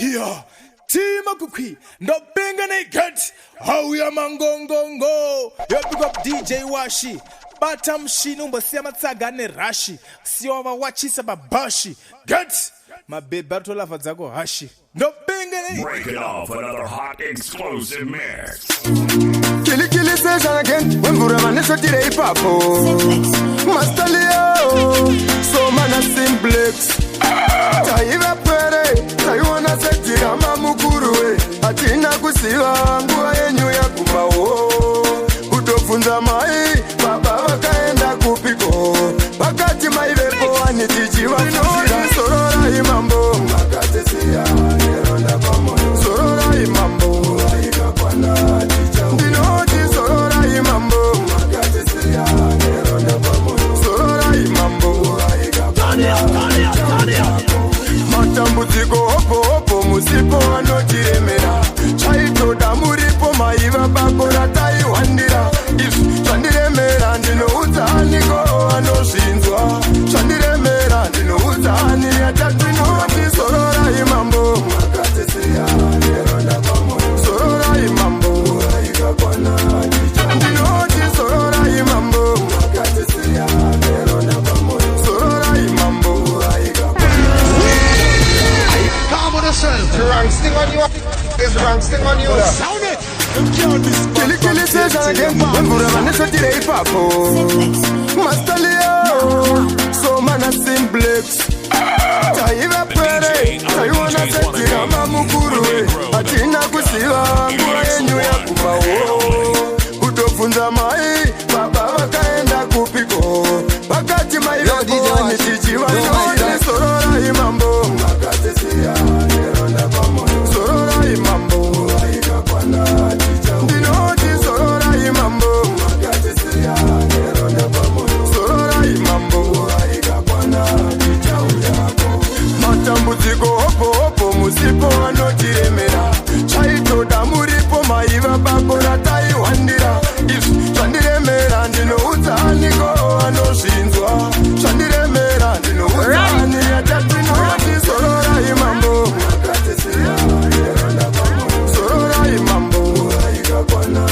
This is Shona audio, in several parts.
Yeah, Tima Kukui, no Bingani get. How ya mangongongo. You pick up DJ Washi. Batam Shinumba Siamatagane Rashi. Sioma Wachisa Babashi. Get. My baby Bertola Fazago Hashi. No Bingani. Break it off another hot explosive mix. Kili session again. When Buraman is a today, Papo. Master Leo. So man a simplex. Taiva pere. Taiwana seti ama mukuru. Atina kusiwa. Ngua yenyu ya kumao. Kutofunza mai. Baba wakaenda kupiko. Wakati maivepo anitichiwa. Minori sorora imambo. Makate siya. Neronda pamo. Sorora imambo. Aika kwana. Dinoti sorora imambo. Makate siya. Neronda pamo. Sorora imambo. Aika kwana. Matambutiko hopo musipo anotiremera. Chaito damuripo maiva bakora taiwandira. If chandiremera ndino utaniko anoshinzwa. Chandiremera ndino utani atatino sorora imambo. Makate siya neronda pamo. Sorora imambo. Aika kwana. Ndinoti sorora imambo. Makate siya neronda pamo. Sorora imambo. Aika kwana. Calm on yourself. The wrong sting on you. There's wrong sting on you. Sound it. Kili session again. When Buraman is a today, Papo. Master Leo. So man a simplex. Taiva pere. Taiwana seti ama mukuru. Atina kusiwa. Ngua yenyu ya kumao. Kutofunza mai. Baba wakaenda kupiko. Wakati maivepo anitichiwa. Minori sorora imambo. Makate siya. Neronda pamo. Sorora imambo. Aika kwana. Dinoti sorora imambo. Makate siya. Neronda pamo. Sorora imambo. Aika kwana. Matambutiko hopo musipo anotiremera. Chaito damuripo maiva bakora taiwandira. If chandiremera ndino utaniko anoshinzwa. Chandiremera ndino utani atatino sorora imambo. Makate siya neronda pamo. Sorora imambo. Aika kwana.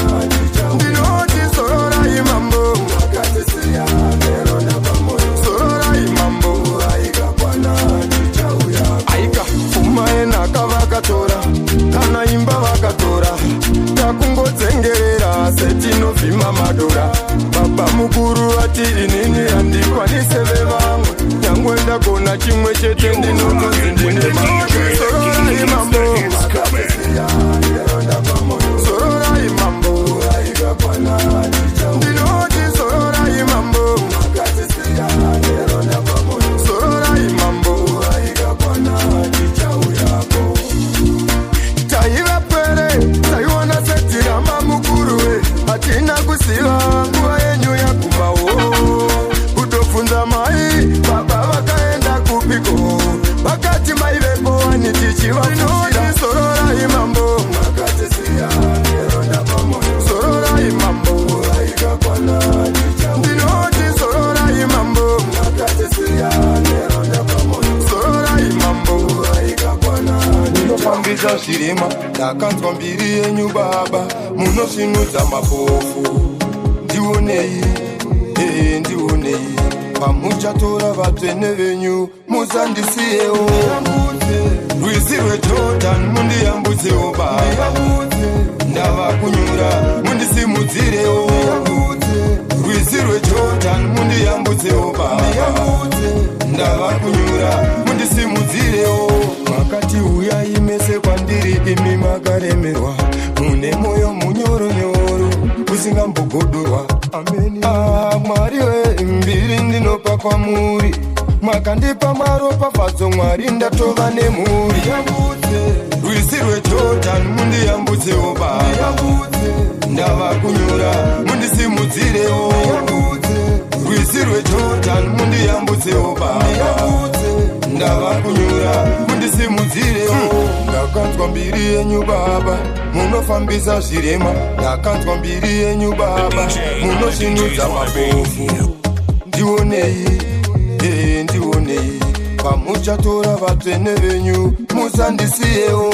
Ndinoti sorora imambo. Makate siya neronda pamo. Sorora imambo. Aika kwana. Aika umaena kavakatora. Kana imba vakatora. Takungodzengerera setinofima madora. Baba mukuru ati inini handikwanise vevamwe. Nyangwe ndagona chimwe chete ndinotonzi ndine mamwe. Sorora imambo. Makate siya neronda pamo. Sorora imambo. Aika kwana. Ndinoti sorora imambo. Makate siya neronda pamo. Sorora imambo. Aika kwana. Taiva pere. Taiwana seti ama mukuru. Atina kusiwa. Ngua yenyu ya kumao. Kutofunza mai. Baba wakaenda kupiko. Wakati maivepo anitichiwa. Minori sorora imambo. Makate siya neronda pamo. Sorora imambo. Aika kwana. Ndinoti sorora imambo. Makate siya neronda pamo. Sorora imambo. Aika kwana. Munofambisa shirima. Takanzwa mbiri yenyu baba. Munoshinudza mapofu. Ndionei. Ndionei. Pamuchatora vatsvene venyu. Muzandisiyewo. Rwizi rweJordan mundiyambutsewo baba. Ndava kunyura mundisimudzirewo. Rwizi rweJordan mundiyambutsewo baba. Ndava kunyura mundisimudzirewo. Makati uyai mese kwandiri imi makaremerwa. Mune moyo munyoronyoro usingambogodorwa. Ameni. Mwari wembiri ndinopa kwamuri. Makandipa maropafadzo Mwari ndatova nemhuri. Rwizi rweJordan mundiyambutsewo baba. Ndava kunyura mundisimudzirewo. Rwizi rweJordan mundiyambutsewo baba. Ndava kunyura mundisimudzirewo. Ndakanzwa mbiri yenyu baba. Munofambisa zvirema. Ndakanzwa mbiri yenyu baba. Munoshinudza mapofu. Ndionei. Ndionei. muchatora vatsvene venyu musandisiyewo.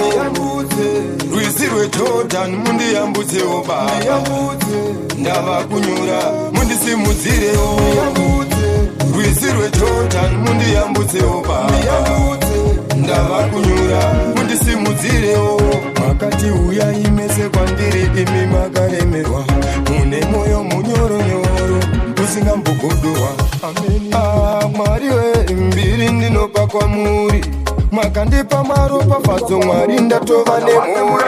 Rwizi rweJordan mundiyambutsewo baba, ndava kunyura mundisimudzirewo. Rwizi rweJordan mundiyambutsewo baba, ndava kunyura mundisimudzirewo. Makati uyai mese kwandiri imi makaremerwa, mune moyo munyoronyoro usingambogodorwa. Mwari wembiri ndinopa kwamuri, makandipa maropafadzo Mwari ndatova nemuri.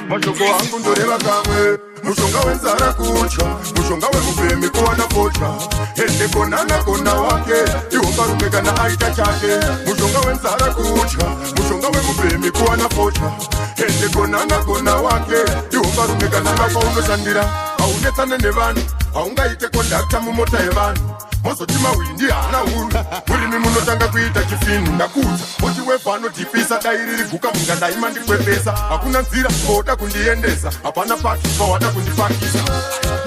Mashoko angu ndoreva kamwe, mushonga wenzara kutya, mushonga wemufemi kuwana pocha. Ende konana kona wake, ihomba rume kana aita chake. Mushonga wenzara kutya, mushonga wemufemi kuwana pocha. Ende konana kona wake, ihomba rume kana lako unoshandira. Haunetsane nevanhu, haungaite kondakta mumota yevanhu. Mozoti mawindi haana huru, murimi munotanga kuita chifinu. Ndakuta oti wefano tipisa dai riri guka mungadai mandikwepesa. Hakuna nzira koda kundiendesa, hapana paki pawada kundipakisa.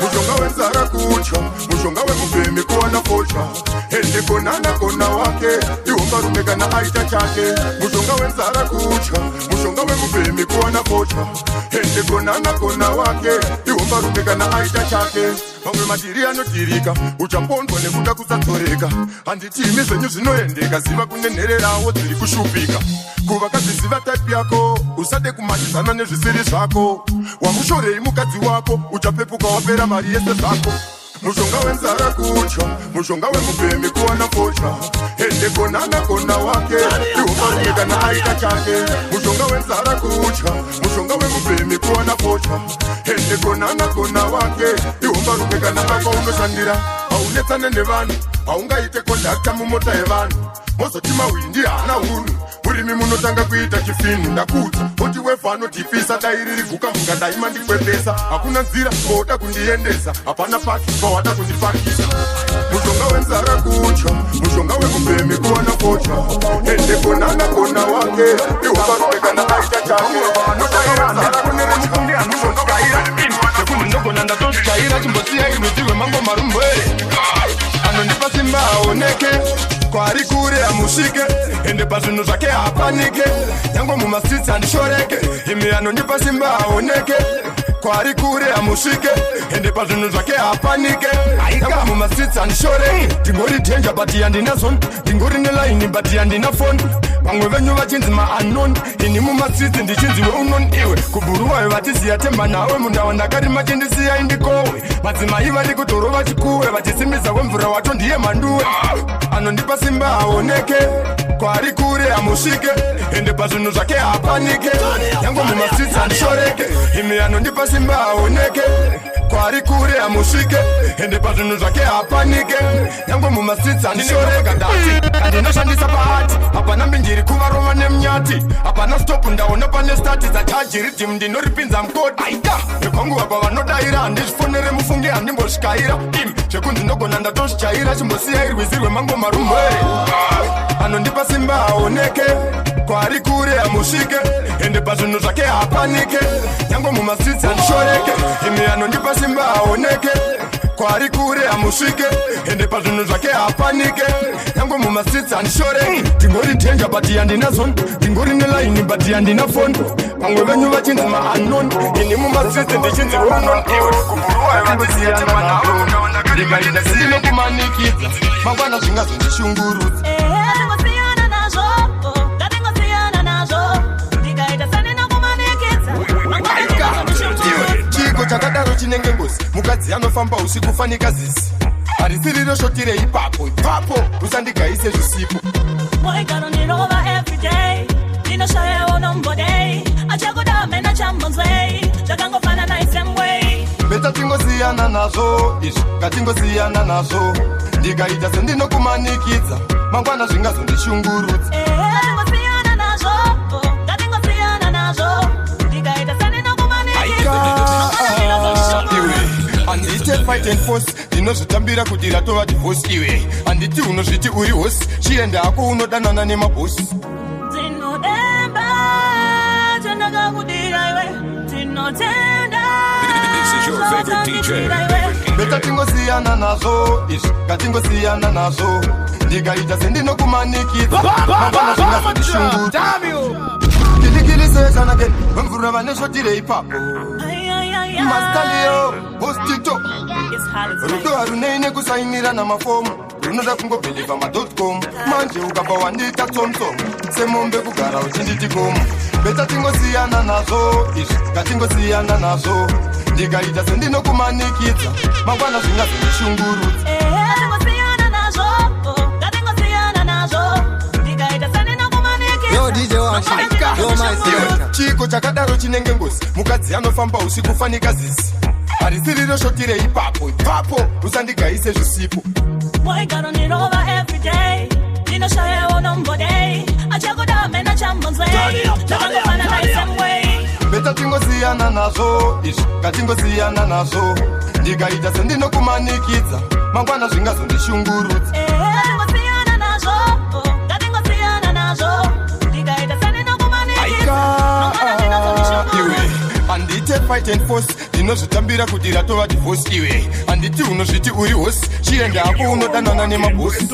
Mushonga wenzara kutya, mushonga wemufemi kuwana pocha. Ende konana kona wake, ihomba rume kana aita chake. Mushonga wenzara kutya, mushonga wemufemi kuwana pocha. Ende konana kona wake, ihomba rume kana aita chake. Mamwe matiri anotirika, uchapondwa nekuda kusatoreka. Handitimi zvenyu zvinoendeka, ziva kunenhererawo dziri kushupika. Kuvakadziziva type yako, usade kumanidzana nezvisiri zvako. Wamushorei mukadzi wako, uchapepuka wapera mari yese zvako. Mushonga wenzara kutya, mushonga wemufemi kuwana pocha. Ende konana kona wake, ihomba rume kana aita chake. Mushonga wenzara kutya, mushonga wemufemi kuwana pocha. Ende konana kona wake, ihomba rume kana lako unoshandira. Haunetsane nevanhu, haungaite kondakta mumota yevanhu. Mozoti mawindi haana huru, murimi munotanga kuita chifinu. Ndakuta oti wefano tipisa dai riri guka mungadai mandikwepesa. Hakuna nzira koda kundiendesa, hapana paki pawada kundipakisa. Mushonga wenzara kutya, mushonga wemufemi kuwana pocha. Ende konana kona wake, ihomba rume kana aita chake. Mushonga wenzara kunere mushonga wemufemi sekundi ndogona ndatozvikaira chimbosiya irwidziwe mango marumbwere. Anondipa simba aoneke, kwari kure amusvike. Ende pazvinhu zvake hapanike, nyange mumastreets handishoreke. Imi anondipa simba aoneke, kwari kure amusvike. Ende pazvinhu zvake hapanike, nyange mumastreets handishoreke. Ndingori danger but handina zone, ndingori nelaini but handina phone. Vamwe venyu vachinzi ma-unknown, ini mumastreets ndichinziwe unknown iwe. Kuburuwayo vatiziya temba nawe, mundawa ndakarima chendisiya indikowe. Madzimai vari kutorova chikuwe, vachisimisa kwemvura wacho ndiye manduwe. Anondipa simba aoneke, kwari kure amusvike. Ende pazvinhu zvake hapanike, nyange mumastreets handishoreke. Imi anondipa simba aoneke, kwari kure amusvike. Ende pazvinhu zvake hapanike, nyange mumastreets handishoreke. Kandinoshandisa paati, hapana mbinjiri kuvarova nemunyati. Hapana stop ndaona pane stati dzachaji ridhimu ndinoripinza mukoti. Aita nekwangu vapa vanodaira, handizvifonere mufunge handimbosvikaira. Zvekunzi ndogona ndatozvichaira, chimbosiya irwizi rwemango marumbwere. Anondipa simba aoneke, kwari kure amusvike. Ende pazvinhu zvake hapanike, nyange mumastreets handishoreke. Imi anondipa simba aoneke, kwari kure amusvike. Ende pazvinhu zvake hapanike, nyange mumastreets handishoreke. Ndingori danger but handina zone, ndingori nelaini but handina phone. Vamwe venyu vachinzi ma-unknown, ini mumastreets ndichinzi unknown iwe. Kuburuwayo vatiziya temba nawe, ndikaita sindinokumanikidza, mangwana zvingazondishungurudza. Ndingosiyana nazvo, ndingosiyana nazvo, ndikaita sandinokumanikidza, mangwana zvingazondishungurudza. Chiko chakadaro chinenge ngozi, mukadzi anofamba usiku fanika zisi. Harisiri roshotire ipapo, ipapo usandigaise zvisipo. Moigano ndinova everyday, ndinoshayewo nombodei. Achakudame nachambonzwei, zvakangofana na same way. Beta tingosiyana nazvo, izvi ngatingosiyana nazvo. Ndikaita sendinokumanikidza, mangwana zvingazondishungurudza. Ndingosiyana nazvo, ndingosiyana nazvo, ndikaita sandinokumanikidza, mangwana zvingazondishungurudza. Handite fight and force, ndinozvitambira kuti ratova divorce iwe. Handiti unozviti uri hosi, chienda hako unodanana nemabosi. Tinodemba, chandakakudira iwe, tinotenda. This is your favorite DJ. beta tingosiyana nazvo izvi ngatingosiyana nazvo ndikaita sendinokumanikidza mangwana zvingazondishunguru kilikilisesanake vemvurira vanesvotire ipapo mastalio hostito rudo harunei nekusainira namafomu runoda kungobhilivha ma.com manje ukabva wandita tsomtsom semombe kugara uchinditikomo beta tingosiyana nazvo izvi ngatingosiyana nazvo ndikaita sendinokumanikidza mangwana zvingazondishungurudza chiko chakadaro chinenge ngozi mukadzi anofamba usiku fanika zizi harisiriro shotire ipapo usandigaise zvisipo beta tingosiyana nazvo izvi ngatingosiyana nazvo ndikaita sendinokumanikidza mangwana zvingazondishungurudza handite fight and force ndinozvitambira kuti ratova divorce iwe handiti unozviti uri hosi chiende hapo unodanana nemabosi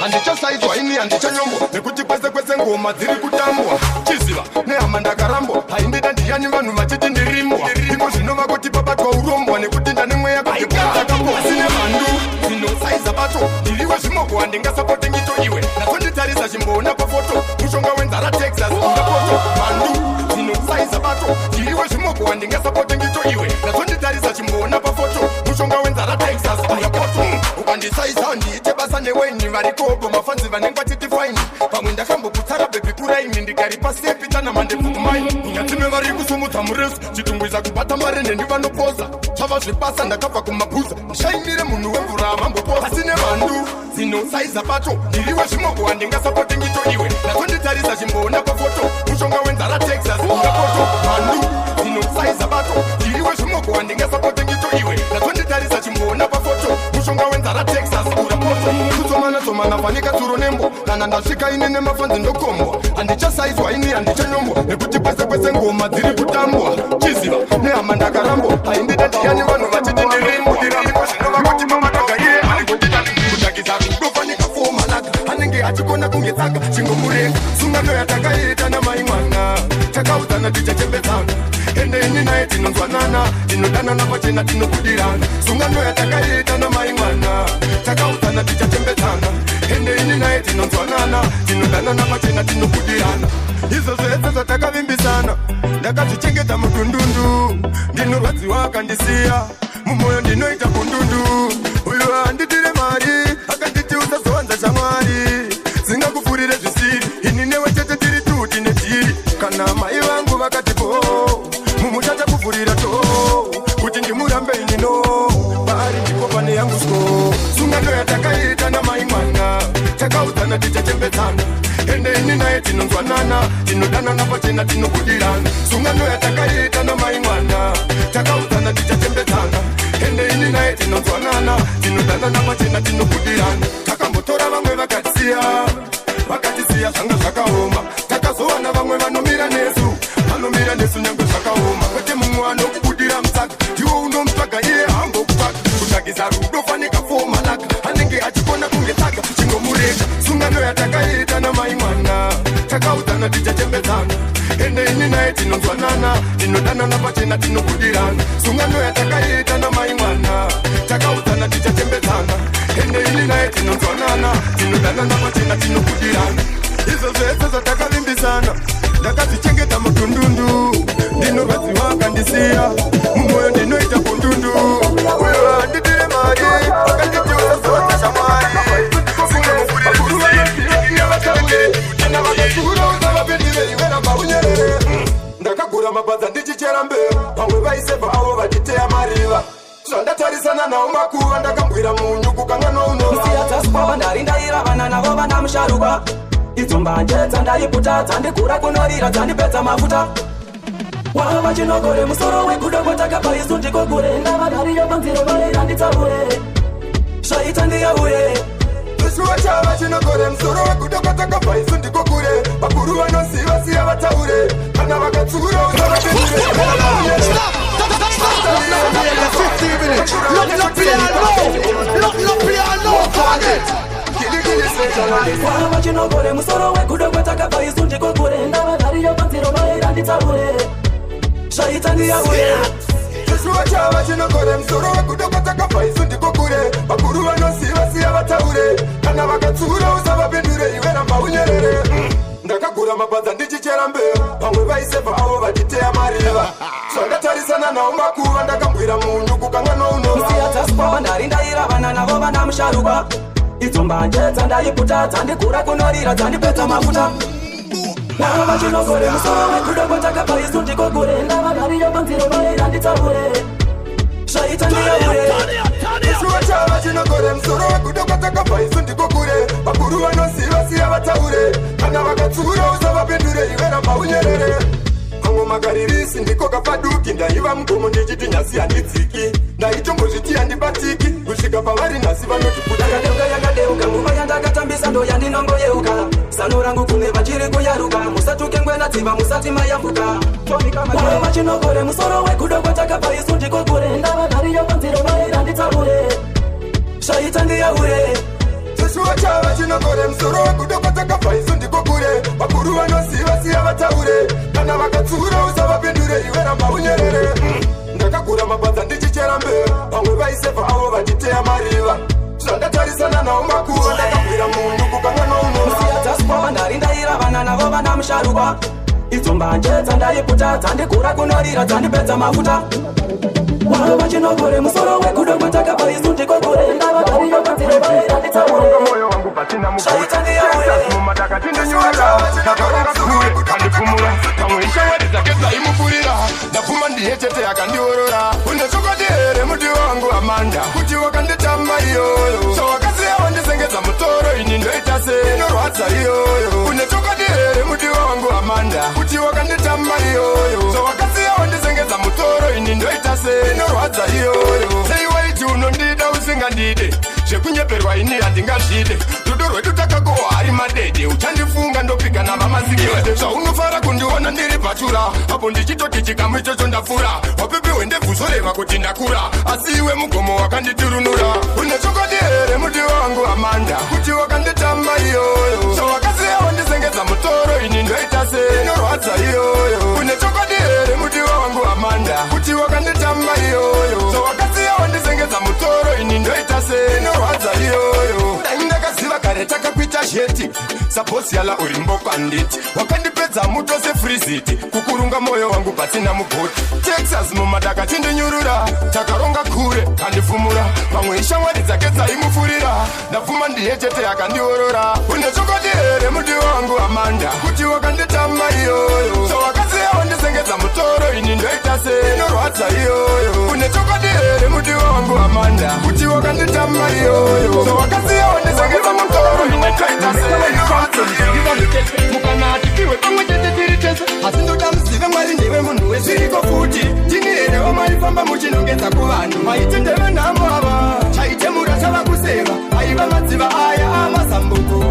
handichasaidzwa ini handichanyombo nekuti kwese kwese ngoma dziri kutambwa chiziva nehama ndakarambwa haindida ndiyani vanhu vachiti ndirimbwa iko zvinova kuti pabatwa urombwa nekuti ndane mweya kuteaasine mhandu dzinosaiza bato ndiriwe zvimoko handingasapoti ngito iwe natonditarisa chimboona pafoto mushonga wenzara texas ungapoto mhandu dzinosaiza bato ndiriwe zvimoko handingasapoti ngito iwe natonditarisa chimboona pafoto mushonga wenzara texas ungapoto ukandisaisa ndiite basa neweni varikopo mafanzi vanenge vachiti faini pamwe ndakambokutsara bhebi kuraini ndikaripa sepitana mandepfugumai nyadzime vari kusumudza muresu chitungwiza kubata marende ndivanopoza zvava zvipasa ndakabva kumabhuza ndishaimire munhu wemvura mambopoza asine mhandu dzinosaiza bato ndiriwe zvimoko handingasapoti ngito iwe natonditarisa chimboona pafoto mushonga wenzara texas ungapoto mhandu dzinosaiza bato ndiriwe zvimoko handingasapoti ngito iwe natonditarisa chimboona pafoto mushonga wenzara texas urapoto kutsomana fanika tsuro nembo kana ndasvika ine nemafanzi ndokombwa handichasaizwa ini handichanyombwa nekuti kwese kwese ngoma dziri kutambwa chiziva nehama ndakarambwa haindida ndiyani vanhu vachiti ndirimbwa zvinova kuti mamatagaire kutakisa rudofanika fomalaka anenge achikona kunge tsanga chingomurenga sungano yatakaita namai mwana takaudzana tichachembedzana ende ini naye tinonzwanana tinodanana pachena tinobudirana sungano yatakaita namai mwana takaudzana tichachembedzana ende ini naye tinonzwanana tinodanana pachena tinobudirana izvo zvese zvatakavimbisana ndakazvichengeta mudundundu ndinorwadziwa akandisiya mumwoyo ndinoita kundundu uyu handitire mari akanditi usazowanza shamwari dzingakupfurire zvisiri ini newe chete tiri tuti netiri kana mai vangu vakati po mumuchatakuvhurira to kuti ndimurambe inino vari ndikopane yangu sko sungano yatakaita namai mwana takaudzana tichachembedzana ende ini naye tinonzwanana tinodanana pachena tinobudirana sungano yatakaita namai mwana takaudzana tichachembedzana ende ini naye tinonzwanana tinodanana pachena tinobudirana takambotora vamwe vakatisiya zvanga zvakaoma takazowana vamwe vanomira nesu nyange zvakaoma kwete mumwe anokubudira mutsaka ndiwo unomutsvaga iye hambokutsvaga kutsvagisa rudo fanika fomalaka anenge achikona kunge tsaka chingomurenga sungano yatakaita namai mwana takaudzana tichachembedzana ende ini naye tinonzwanana tinodanana pachena tinobudirana sungano yatakaita namai mwana takaudzana tichachembedzana ende ini naye tinonzwanana tinodanana pachena tinobudirana izvo zvese zvatakavimbisana ndakazvichengeta mudundundu ndinorwadziwa akandisiya mumwoyo ndinoita kundundu uyo handitire mari akanditi usazodza shamwari ndakagura mabadza ndichichera mbeu vamwe vaisebva avo vachiteya mariva zvandatarisana nawo makuva ndakambwira munyu kukanga nounovamusiyadzasikwava ndari ndairavana navo vana musharuka idzo mbanje dzandaiputa dzandikura kunorira dzandipedza mafuta wava chinogore musoro wekudoko takabaisu ndikogure ndavadariyo panziro vairanditsavure zvaita ndiyaure chishuwa chava chinogore musoro wekudokota kabva isu ndiko kure vakuru vanoziva siya vataure kana vakatsura usavapindure vachinogore musoro wekudokota kabva isu ndiko kure ndavagariyo panziro vairanditaure zvaita ndiyaure chishuwa chava chinogore musoro wekudokota kabva isu ndiko kure vakuru vanoziva siya vataure kana vakatsura usavapindure iwe ramba unyerere ndakagura mabadza ndichichera mbeu vamwe vaisevha avo vachiteya mariva zvandatarisana navo makuva ndakambwira munyu kukanga nounovamusiyataspava ndari ndairavana navo vana musharuka idzo mbanje dzandaiputa dzandikura kunorira dzandipedza mafuta navo vachinogore musoro wekudokota kabva isu ndiko kure ndavagariyo panziro vairanditaure zvaita ndiyaure chishuwa chava chinogore musoro wekudokota kabva isu ndiko kure vakuru vanoziva siya vataure kana vakatsura usavapindure iwe ramba unyerere pamwe magaririsi ndiko kapaduki ndaiva mugomo ndichiti nyasi handidziki ndaitombozviti handibatiki kusvika pavari nhasi vanotiputayadeuka yakadeuka nguva yandakatambisa ndo yandinongoyeuka zano rangu kune vachiri kuyaruka musatuke ngwena dziva musati mayambuka vavo vachinogore musoro wekudokota kabva isu ndiko kure ndavagariyo panziro vairanditaure zvaita ndiyaure chishuwa chava chinogore musoro wekudokota kabva isu ndiko kure vakuru vanoziva siya vataure kana vakatsura usavapindure iwe ramba unyerere ndakagura mabadza ndichichera mbeu vamwe vaisevha avo vachiteya mariva zvandatarisana navo makuva ndakabwira munyu kukanga nounomusiyataspava ndari ndairavana navo vana musharuka idzo mbanje dzandaiputa dzandikura kunorira dzandipedza mafuta vavo vachinogore musoro wekudokota kabva isu ndiko kure ndavagariyo panziro vairanditaure zvaita ndiyaure ndapfuma ndiye chete yakandiorora une chokwadi here muti wangu amanda kuti wakanditamba iyoyo sowakasiya wandisengedza mutoro ini ndoita se inorwadza iyoyo une chokwadi here muti wangu amanda kuti wakanditamba iyoyo sowakasiya wandisengedza mutoro ini ndoita se inorwadza iyoyo sei waiti unondida usingandide zvekunyeperwa ini handingazvide rudo rwedu takagohwa ari madede uchandifunga ndopika navamazikede zvaunofara kundiona ndiri pachura apo ndichitoti chikamu ichocho ndafura wapipi hwendebvuzoreva kuti ndakura asi iwe mugomo wakanditurunura une chokwadi here muti wangu amanda kuti wakanditamba iyoyo sowakasiya wandisengedza mutoro ini ndoita se inorwadza iyoyo une chokwadi here muti wangu amanda kuti wakanditamba iyoyo sowakasiya wandisengedza mutoro ini ndoita se inorwadza iyoyo ndakaziva kare takakuita zheti saposiala uri mbokwanditi wakandipedza muto sefriziti kukurunga moyo wangu pasina mugoti texas mumadaka tindinyurura takaronga kure kandifumura pamwe ishamwari dzake dzaimufurira ndapfuma ndiye chete yakandiorora une chokwadi here muti wangu amanda kuti wakanditamba iyoyo sowakasiya wandisengedza mutoro ini ndoita se inorwadza iyoyo une chokwadi here muti wangu amanda kuti wakanditamba iyoyo sowakasiya wandisengedza mutoro ini ndoita se inorwadza iyoyo mukanatipiwe pamwe chete tiri tese asi ndoda muzive mwari ndeve munhu wezviriko futi tini here wamaifamba muchinongedza kuvanhu maite ndeve nhamo ava chaitemura chava kuseva aiva madziva aya amazambuko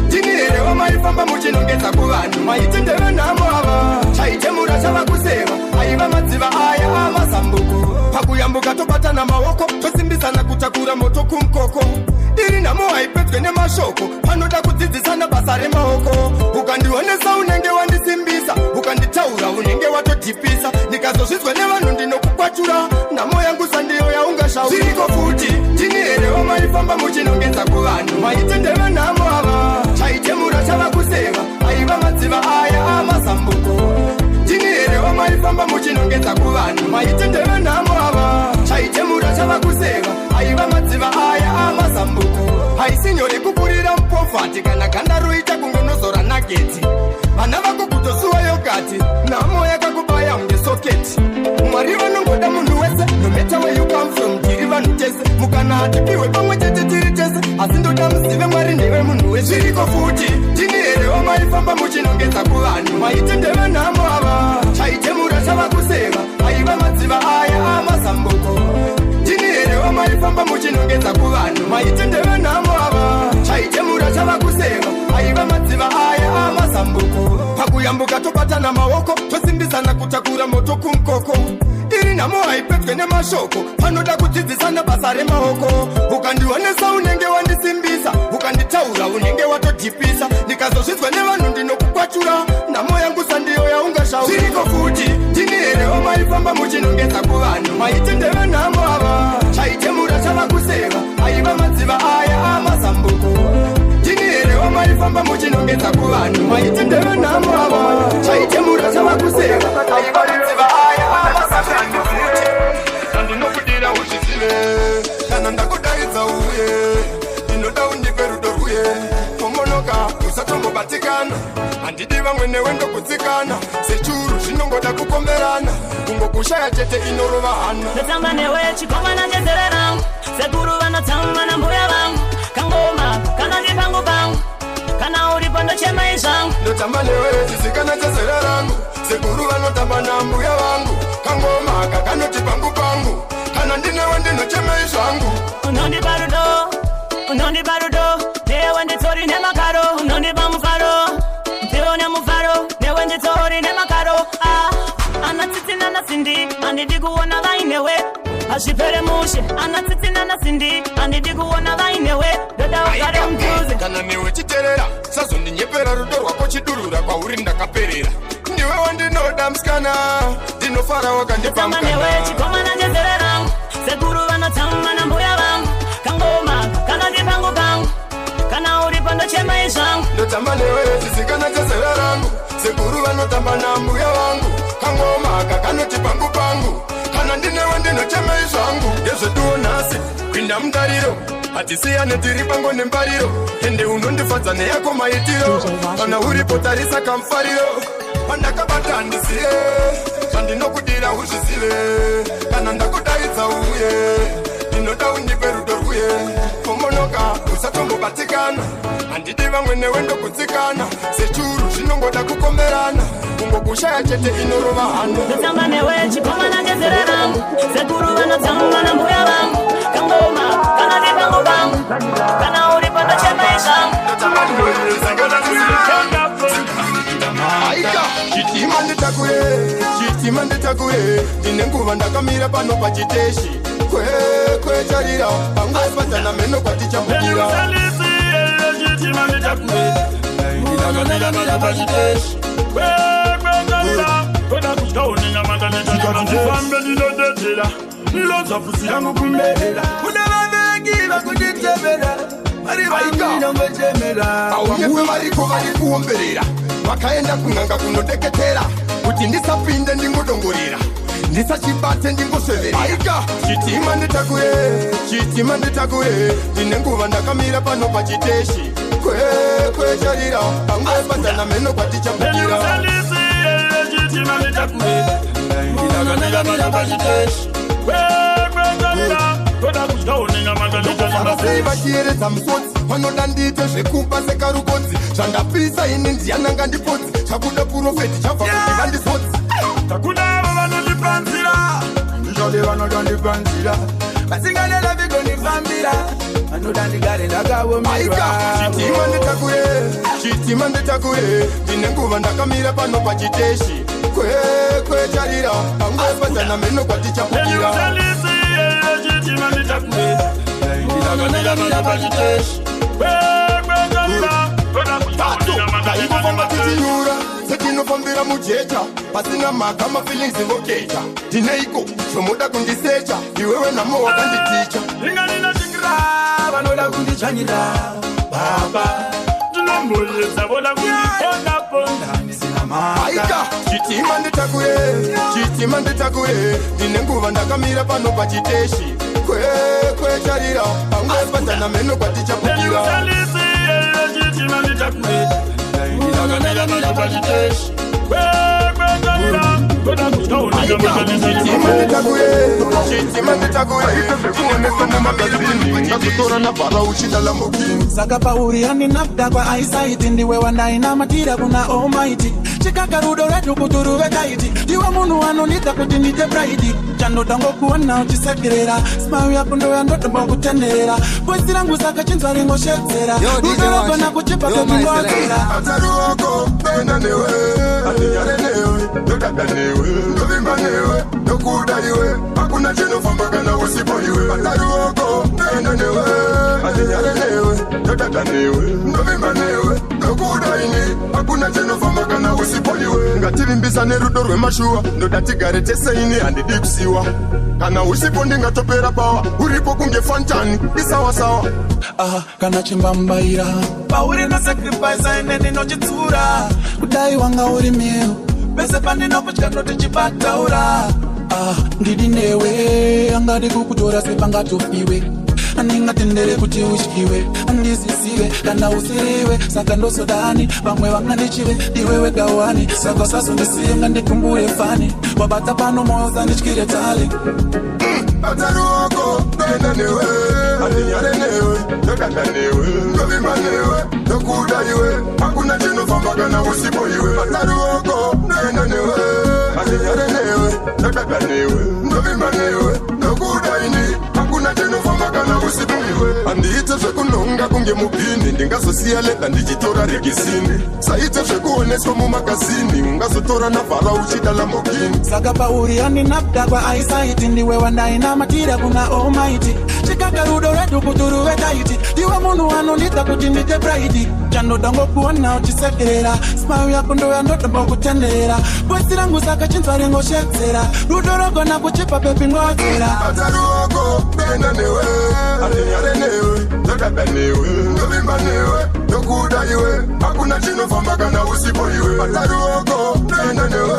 tini here wamaifamba muchinongedza kuvanhu maite ndeve nhamo ava chaitemura chava kuseva aiva madziva aya amazambuko pakuyambuka tobatana maoko tosimbisana kutakura moto kumukoko iri nhamo haipedzwe nemashoko panoda kudzidzisana basa remaoko ukandionesa unenge wandisimbisa ukanditaura unenge watotipisa ndikazozvidzwa nevanhu ndinokukwatura nhamo yangu sandiyo yaungashauriko futi tini here wamaifamba muchinongedza kuvanhu maite ndeve nhamo ava chaitemura chava kuseva aiva madziva aya amazambuko tini here wamaifamba muchinongedza kuvanhu maite ndeve nhamo ava chaitemura chava kuseva aiva madziva aya amazambuko haisi nyore kukurira mupofati kana ganda roita kungonozora nageti vana vako kutosuwa yogati nhamo yakakubaya unge soketi mwari vanongoda munhu wese no matter where you come from tiri vanhu tese mukana hatipiwe pamwe chete tiri tese asi ndoda muzive mwari ndeve munhu wezviriko futi tini here wamaifamba muchinongedza kuvanhu maite ndeve nhamo ava chaitemura chava kuseva aiva madziva aya amazambuko tini here wamaifamba muchinongedza kuvanhu maite ndeve nhamo ava chaite kuseva aiva madziva aya amazambuko pakuyambuka tobatana maoko tosimbisana kutakura moto kumkoko iri nhamo haipedzwe nemashoko panoda kudzidzisana basa remaoko ukandionesa unenge wandisimbisa ukanditaura unenge watodhipisa ndikazozvidzwa nevanhu ndinokukwatura nhamo yangu sandiyo yaungashaura zviriko futi ndini herewo maifamba muchinongedza kuvanhu maitendeva nhamo ava chaitemura chava kuseva aiva madziva aya amazambuko ndini herewo maifamba muchinongedza kuvanhu maitendeva nhamo ava chaitemura chava kuseva aiva madziva aya amazambuko ndinokudira uzvizive kana ndakudaidza uye ndinoda undipe rudo rwuye pomonoka usatombobatikana handidi vamwe newe ndokutsikana sechuru zvinongoda kukomberana kungokushaya chete inorova hana ndotamba newe chikomana chezere rangu sekuru vanotamba nambuya vangu kangoma kanoti pangu pangu kana uripo ndochema izvangu ndotamba newe chisikana chezere rangu sekuru vanotamba nambuya vangu kangoma kakanoti pangu pangu kana ndinewe ndinochema izvangu unondipa rudo newe nditori nemakaro unondipa mufaro mpewo nemufaro newe nditori nemakaro anatsitsina nasindi andidi kuona vainewe hazvipere mushe anatsitsina nasindi andidi kuona vainewe ndoda ugare mudhuze kana newe chiterera sazondinyepera rudo rwako chidurura kwauri ndakaperera ndiwe wandinoda musikana ndinofara wakandipa mukana newe chikomana chezere rangu sekuru vanotamba nambuya vangu kangoma kanoti pangu pangu kana uripo ndochema izvangu ndotamba newe chisikana chezera rangu sekuru vanotamba nambuya vangu kangoma kakanoti pangu pangu kana ndinewe ndinochema izvangu ndezvetuonasi pinda mutariro hatisiyane tiri pango nembariro ende unondifadza neyako maitiro kana uripo tarisa kamfariro pandakabata handisiye zvandinokudira uzvizive kana ndakudaidza uye ndinoda undipe rudo rwuye pomonoka usatombobatikana handidi vamwe newe ndokutsikana sechuru zvinongoda kukomberana kungokushaya chete inorova hana ndotamba newe chikomana chezere rangu sekuru vanotamba nambuya vangu kangoma kanoti pangu pangu kana uripo ndochema izvangu aika chitima nditakure ndine nguva ndakamira pano pachiteshi kwecharira pangospatana meno kwatichambukira aunyewe variko vari kuomberera vakaenda kun'anga kunoteketera kuti ndisapinde ndingodongorera ndisachibate ndingosvevera aika chitima nditakure ndine nguva ndakamira pano pachiteshi kwecharira pangospatana meno kwatichambukira sei vachieredza musodzi vanoda ndiite zvekupa sekarukodzi zvandapisa ini ndiyananga ndipodzi chakuda purofeti chabva kuti vandisodzi takudavo vanondipanzira ndizvode vanoda ndipanzira vasinganela vigondifambira vanoda ndigare ndakawomirwa chitima nditakure ndine nguva ndakamira pano pachiteshi kwecharira pangospatana meno kwatichambukira daivofamba tichinyura setinofambira mujecha pasina mhaka mafilings ngokecha ndineiko zvomoda kundisecha iwewe nhamo wakanditicha inganinashingira vanoda kunditsvanyira baba ndinomboyedza voda kundipondaponda ndisina mhaka aika chitima nditakure ndine nguva ndakamira pano pachiteshi kwecharira pangospatana meno kwatichambukira chitima Saka pauri yani nafda kwa eyesight ndiwe wanainamatira kuna almighty chikaka rudo retu kuturuve kaiti ndiwe munhu anonita kuti ndite pride chando tango kuona uchisekerera smile yako ndo yandotomba kutenderera voice rangu saka chinzwa ringoshedzera rudo na kuchipa kwendingodzera ataruoko penda newe atinyare newe ndodada newe ndovimba newe ndokuda iwe hakuna chinofamba kana usipo iwe ataruoko penda newe atinyare newe ndodada newe ndovimba newe ndokuda ini hakuna chinofamba kana usipo iwe ngativimbisa nerudo rwemashuwa ndoda tigare teseini handidi kusiwa kana usipo ndingatopera pawa uripo kunge fantani isawasawa kana chimbambaira pauri no sacrifice ine ndinochitsura kudai wanga uri mio pese pandinokutya ndotichibataura ndidi newe angadi kukutora sepangatofiwe andingatendere kuti utyiwe andizisiwe kana usiriwe saka ndosodani vamwe vangandichive iwe wegawani saka usazondisiye ngandikumbure fani wabata pano moyo zandityire tali ataruoko penda newe atinyare newe ndodada newe ndovimba newe ndokuda iwe hakuna chinofamba kana usipo iwe ataruoko penda newe atinyare newe ndodada newe ndovimba newe ndokuda ini hakuna chinofamba kana usipo iwe andiite zvekunonga kunge mupini ndingazosiya leda ndichitora rekisini saite zvekuoneswa mumagazini ungazotora navhara uchida lambogini saka pauri yani nafda kwa eyesight ndiwe wandainamatira kuna almighty chikaka rudo retu kuturuve kaiti ndiwe munhu anonita kuti ndite pride chando tango kuona uchisekerera smile yako ndo yandotomba kutenderera voice rangu saka chinzwa ringoshedzera rudo rogona kuchipa pepingodzera ataruoko penda newe atinyare newe ndodada newe ndovimba newe ndokuda iwe hakuna chinofamba kana usipo iwe ataruoko penda newe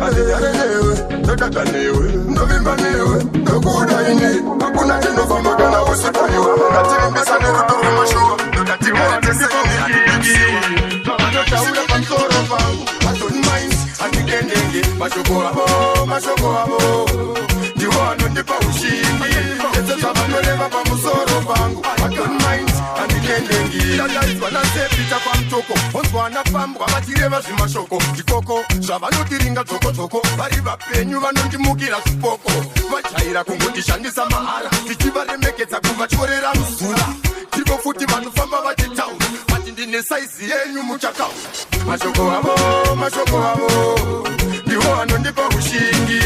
atinyare newe ndodada newe ndovimba newe ndokuda ini hakuna chinofamba kana usipo iwe ngativimbisa nerudo rwemashuwa ndodatigare teseini handidikusiwa vanotaura pamusoro pangu vatonmind handikendenge mashoko avo ndiwo anondipa ushingi ese zvavanoreva pamusoro pangu vatonmind handikendenge dadaizwa nasepita pamutoko onzwana pambwa vatireva zvimashoko ndikoko zvavanotiringa dzokodzoko vari vapenyu vanondimukira zvipoko vajaira kungondishandisa mahara tichivaremekedza kuvatyorera muzura ndiko futi vanofamba vachitaura vati ndine saizi yenyu muchakaura mashoko avo ndiwo anondipa ushingi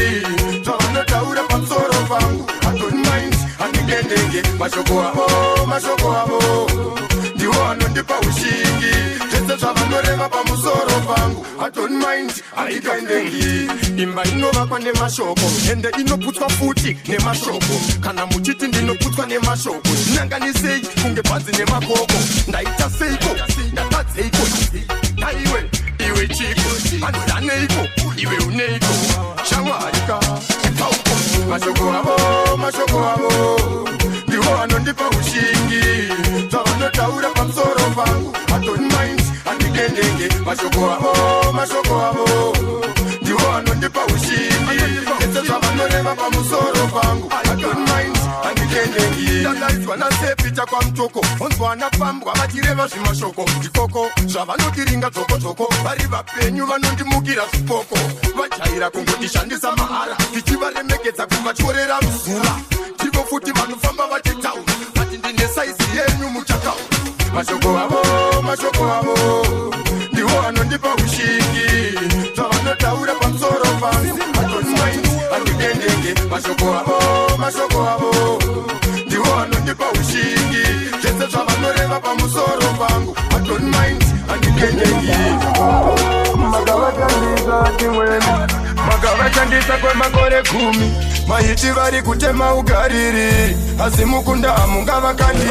zvavanotaura pamusoro pangu atonmind handikendenge mashoko avo ndiwo anondipa ushingi zvese zvavanoreva pamusoro pangu atonmind handikendenge imba inovakwa nemashoko ende inoputswa futi nemashoko kana muchiti ndinoputswa nemashoko nanganisei kunge bhanzi nemakoko ndaita seiko ndatadzeiko naiwe iwe chiko andaneiko iwe uneiko shamwarika pauko mashoko avo ndiwo anondipa ushingi zvavanotaura pamusoro pangu atonmind handikendenge mashoko avo ndiwo anondipa ushingi ese zvavanoreva pamusoro pangu atonmind handikendenge dadaizwa nasepita kwamutoko onzwana pambwa vatireva zvimashoko ndikoko zvavanotiringa dzokodzoko vari vapenyu vanondimukira zvipoko vajaira kungondishandisa mahara tichivaremekedza kuvatyorera muzura ndiko futi vanofamba vachitaura vati ndine saizi yenyu muchakaura mashoko avo ndiwo anondipa ushingi zvavanotaura pamusoro pangu atonmind handikendenge mashoko avo ndiwo anondipa ushingi zvese zvavanoreva pamusoro pangu atonmind handikendenge magavachandisa chimweni magavachandisa kwemakore 10 maiti vari kutema ugariri asi mukunda hamungava kandi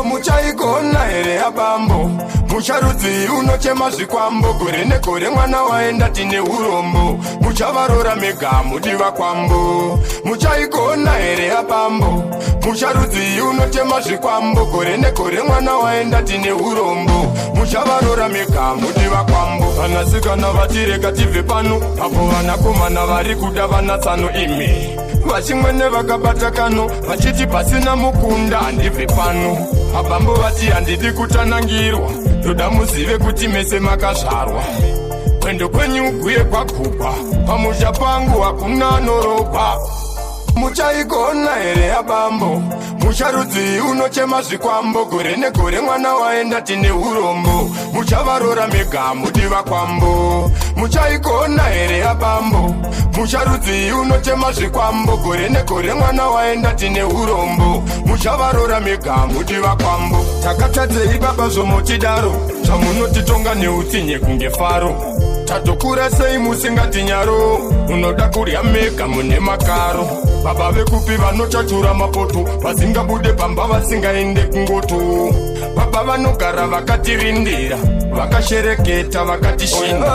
muchaigona here abambo mucharudzi unochema zvikwambo gore negore mwana waenda tine urombo muchavarora mega mudiva kwambo muchaigona here abambo mucharudzi unochema zvikwambo gore negore mwana waenda tine urombo muchavarora mega mudiva kwambo vanasikana vatireka tibve pano apo vanakomana vari kuda vanatsano imi vachimwene vakabata kano vachiti pasina mukunda handibve pano abambo vati handidi kutanangirwa toda muzive kuti mese makazvarwa kwendo kwenyu guye kwakupwa pamusha pangu hakuna anoropa muchaigona here abambo mucharudzi unochema zvikwambo gore negore mwana waenda tine urombo muchavarora mega mudiva kwambo muchaigona here abambo mucharudzi unochema zvikwambo gore negore mwana waenda tine urombo muchavarora mega mudiva kwambo takatadzei baba zvomotidaro zvamunotitonga neutsinye kunge faro tatokura sei musingati nyaro unoda kurya mega mune makaro baba vekupi vanochatura mapoto vasingabude pamba vasingaende kungoto baba vanogara vakatirindira vakashereketa vakatishinda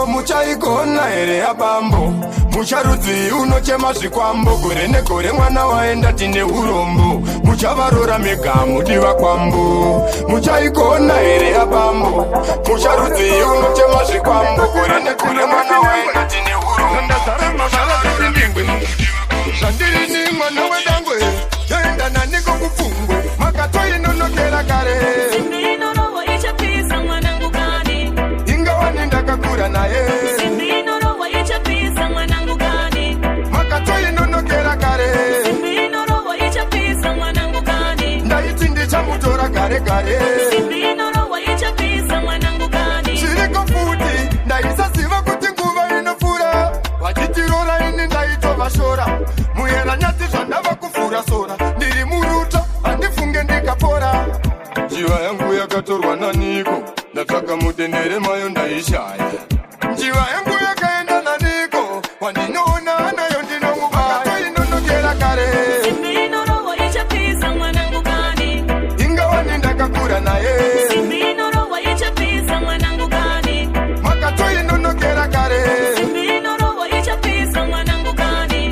muchaigona here abambo mucharudzi unochema zvikwambo gore negore mwana waenda tine urombo muchavarora mega mudiva kwambo muchaigona here abambo mucharudzi unochema zvikwambo gore negore mwana waenda tine urombo zvandirini mwana wedangwe yoenda naniko kupfungwe makatoinonokera kare ingawani ndakakura naye makatoinonokera kare ndaiti ndichamutora kare kare zviriko futi ndaisaziva kuti nguva inofura vachitirora ini ndaitovashora muyera nyati zvandava kufura sora ndiri muruto handifunge ndikapora njiva yangu yakatorwa naniko ndatsvaga mudendere mayo ndaishaya njiva yangu yakaenda naniko wandinoona nayo ndinomubaatoinonokera kare ingawani ndakakura naye makatoinonokera kare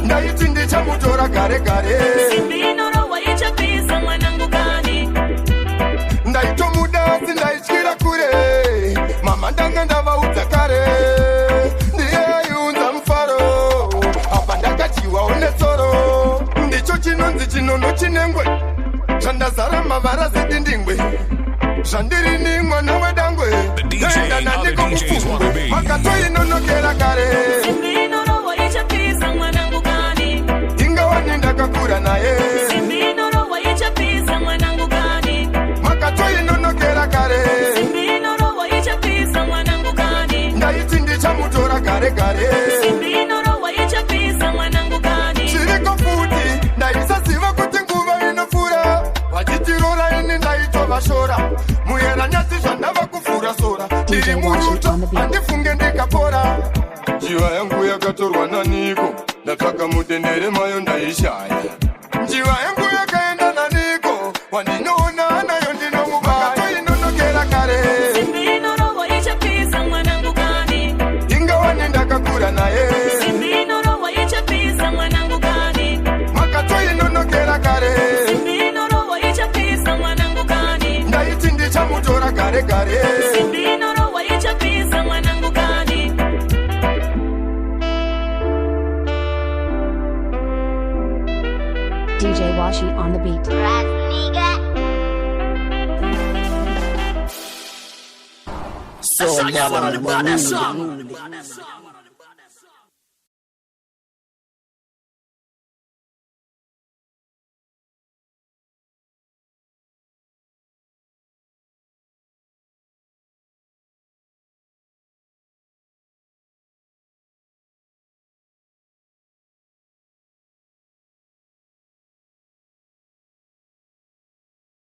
ndaiti ndichamutora kare kare ndaitomuda asi ndaityira kure mama ndanga ndavaudza kare ndiye aiunza mufaro apa ndakatiwawo netsoro ndicho chinonzi chinono chinengwe zvandazara mavara zedindingwe zvandirini mwana wedangwe enda nandiko kupfungwe makatoinonokera kare ingawani ndakakura naye makatoinonokera kare ndaiti ndichamutora kare kare zviriko futi ndaisaziva kuti nguva inofura vachitirora ini ndaitovashora muyera nyati zvandava kufura sora ndiri muruto handifunge ndikapora njiva yangu yakatorwa naniko ndatsvaga mudendere mayo ndaishaya njiva yangu yakaenda naniko wandinoona nayo ndinomubaatoinonokera kare ingawani ndakakura naye makatoinonokera kare ndaiti ndichamutora kare kare DJ Washi on the beat. So